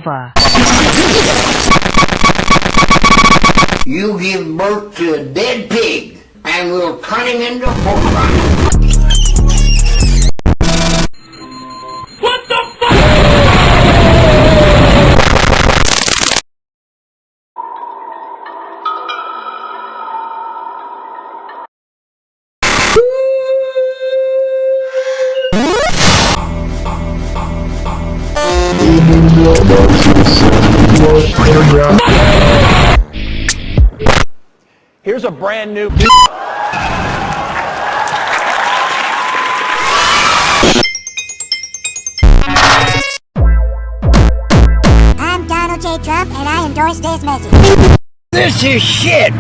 over. You give birth to a dead pig, and we'll cut him into pork rinds. What the fuck? Here's a brand new... I'm Donald J. Trump, and I endorse this message. This is shit!